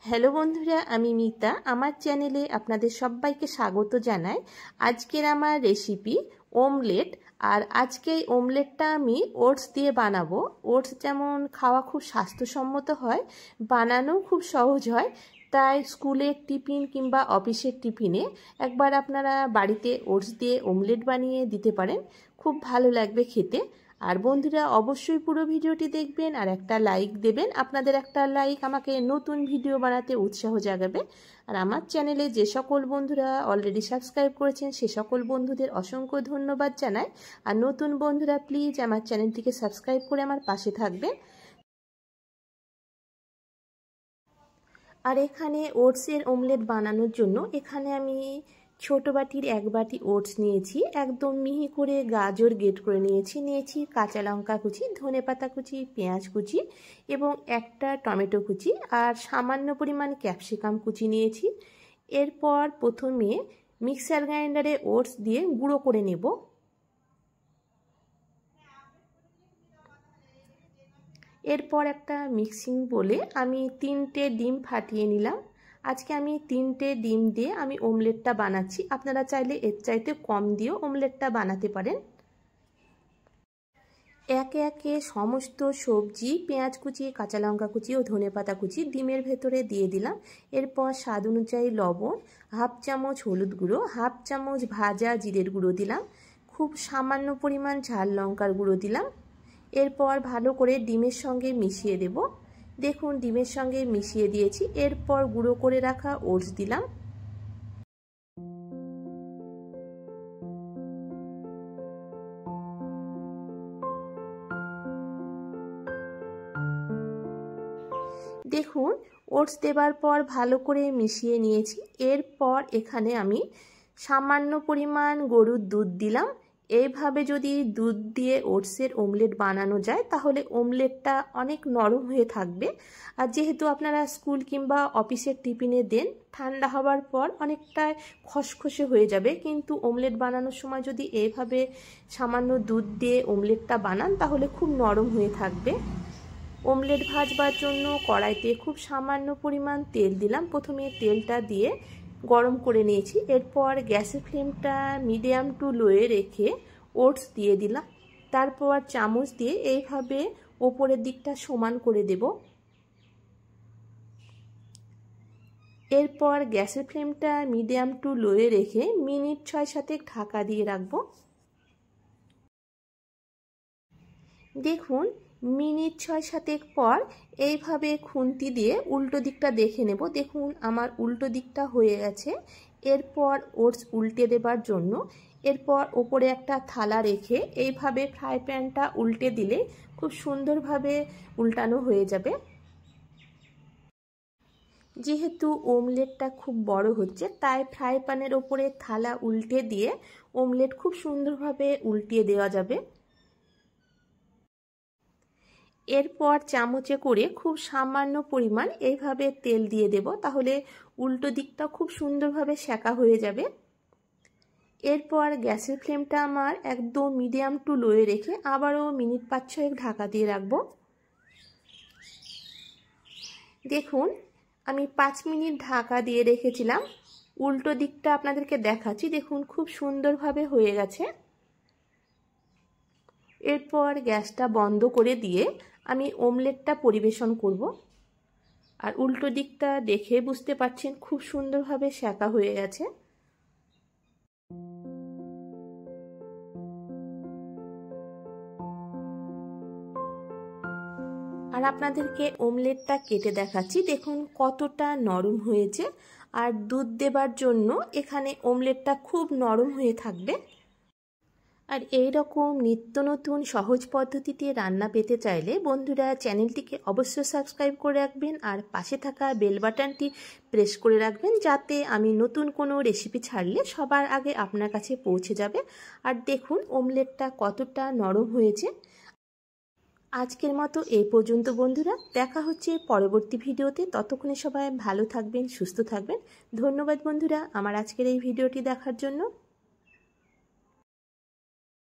Hello বন্ধুরা, আমি মিতা। আমার চ্যানেলে আপনাদের সবাইকে স্বাগত জানাই। আজকের আমার রেসিপি অমলেট। আর আজকে এই অমলেটটা আমি ওটস দিয়ে বানাবো। ওটস যেমন খাওয়া খুব স্বাস্থ্যসম্মত হয়, বানানো খুব সহজ হয়, তাই স্কুলের টিফিন কিংবা অফিসের টিফিনে একবার আপনারা বাড়িতে ওটস দিয়ে অমলেট বানিয়ে দিতে পারেন। খুব ভালো লাগবে খেতে। আর বন্ধুরা অবশ্যই পুরো ভিডিওটি দেখবেন আর একটা লাইক দেবেন। আপনাদের একটা লাইক আমাকে নতুন ভিডিও বানাতে উৎসাহ জাগাবে। আর আমার চ্যানেলে যে সকল বন্ধুরা অলরেডি সাবস্ক্রাইব করেছেন সে সকল বন্ধুদের অসংখ্য ধন্যবাদ জানাই। আর নতুন বন্ধুরা প্লিজ আমার চ্যানেলটিকে সাবস্ক্রাইব করে আমার পাশে থাকবেন। আর এখানে ওটসের অমলেট বানানোর জন্য এখানে আমি ছোট বাটির 1 বাটি ওটস নিয়েছি। একদম মিহি করে গাজর গ্রেট করে নিয়েছি কাঁচা লঙ্কা কুচি, ধনেপাতা কুচি, পেঁয়াজ কুচি এবং একটা টমেটো কুচি আর সামান্য পরিমাণ ক্যাপসিকাম কুচি নিয়েছি। এরপর প্রথমে মিক্সার গ্রাইন্ডারে ওটস দিয়ে গুঁড়ো করে নেব। এরপর একটা মিক্সিং বলে আমি 3টে ডিম ফাটিয়ে নিলাম। আজকে আমি 3টে ডিম দিয়ে আমি অমলেটটা বানাচ্ছি। আপনারা চাইলে এর চাইতে কম দিয়েও অমলেটটা বানাতে পারেন। একে একে সমস্ত সবজি, পেঁয়াজ কুচি, কাঁচা লঙ্কা কুচি ও ধনেপাতা কুচি ডিমের ভেতরে দিয়ে দিলাম। এরপর স্বাদ অনুযায়ী লবণ, হাফ চামচ হলুদ গুঁড়ো, হাফ চামচ ভাজা জিরের গুঁড়ো দিলাম, খুব সামান্য পরিমাণ ঝাল লঙ্কার গুঁড়ো দিলাম। এরপর ভালো করে ডিমের সঙ্গে মিশিয়ে দেব। দেখুন ডিমের সঙ্গে মিশিয়ে দিয়েছি। এরপর গুঁড়ো করে রাখা ওটস দিলাম। দেখুন ওটস দেবার পর ভালো করে মিশিয়ে নিয়েছি। এরপর এখানে আমি সামান্য পরিমাণ গরুর দুধ দিলাম। এইভাবে যদি দুধ দিয়ে ওটসের অমলেট বানানো যায় তাহলে অমলেটটা অনেক নরম হয়ে থাকবে। আর যেহেতু আপনারা স্কুল কিংবা অফিসের টিফিনে দেন, ঠান্ডা হওয়ার পর অনেকটা খসখসে হয়ে যাবে, কিন্তু অমলেট বানানোর সময় যদি এইভাবে সামান্য দুধ দিয়ে অমলেটটা বানান তাহলে খুব নরম হয়ে থাকবে। অমলেট ভাজবার জন্য কড়াইতে খুব সামান্য পরিমাণ তেল দিলাম। প্রথমে তেলটা দিয়ে গরম করে নিয়েছি। এরপর গ্যাসের ফ্লেমটা মিডিয়াম টু লোয়ে রেখে ওটস দিয়ে দিলাম। তারপর চামচ দিয়ে এইভাবে ওপরের দিকটা সমান করে দেব। এরপর গ্যাসের ফ্লেমটা মিডিয়াম টু লোয়ে রেখে মিনিট 6-7 ঢাকা দিয়ে রাখবো। দেখুন মিনিট 6-7 পর এইভাবে খুন্তি দিয়ে উল্টো দিকটা দেখে নেব। দেখুন আমার উল্টো দিকটা হয়ে গেছে। এরপর ওটস উল্টে দেবার জন্য এরপর ওপরে একটা থালা রেখে এইভাবে ফ্রাই প্যানটা উল্টে দিলে খুব সুন্দরভাবে উল্টানো হয়ে যাবে। যেহেতু অমলেটটা খুব বড় হচ্ছে তাই ফ্রাই প্যানের ওপরে থালা উল্টে দিয়ে অমলেট খুব সুন্দরভাবে উল্টিয়ে দেওয়া যাবে। এরপর চামচে করে খুব সামান্য পরিমাণ এইভাবে তেল দিয়ে দেব, তাহলে উল্টো দিকটা খুব সুন্দরভাবে সেঁকা হয়ে যাবে। এরপর গ্যাসের ফ্লেমটা আমার একদম মিডিয়াম টু লোয়ে রেখে আবারও মিনিট 5-6 ঢাকা দিয়ে রাখবো। দেখুন আমি 5 মিনিট ঢাকা দিয়ে রেখেছিলাম। উল্টো দিকটা আপনাদেরকে দেখাচ্ছি। দেখুন খুব সুন্দরভাবে হয়ে গেছে। এরপর গ্যাসটা বন্ধ করে দিয়ে আমি অমলেটটা পরিবেশন করব। আর উল্টো দিকটা দেখে বুঝতে পারছেন খুব সুন্দরভাবে সেঁকা হয়ে গেছে। আর আপনাদেরকে অমলেটটা কেটে দেখাচ্ছি। দেখুন কতটা নরম হয়েছে। আর দুধ দেবার জন্য এখানে অমলেটটা খুব নরম হয়ে থাকবে। আর এই রকম নিত্য নতুন সহজ পদ্ধতিতে রান্না পেতে চাইলে বন্ধুরা চ্যানেলটিকে অবশ্যই সাবস্ক্রাইব করে রাখবেন আর পাশে থাকা বেল বাটনটি প্রেস করে রাখবেন, যাতে আমি নতুন কোনো রেসিপি ছাড়লে সবার আগে আপনার কাছে পৌঁছে যাবে। আর দেখুন অমলেটটা কতটা নরম হয়েছে। আজকের মতো এই পর্যন্ত বন্ধুরা, দেখা হচ্ছে পরবর্তী ভিডিওতে। ততক্ষণে সবাই ভালো থাকবেন, সুস্থ থাকবেন। ধন্যবাদ বন্ধুরা আমার আজকের এই ভিডিওটি দেখার জন্য।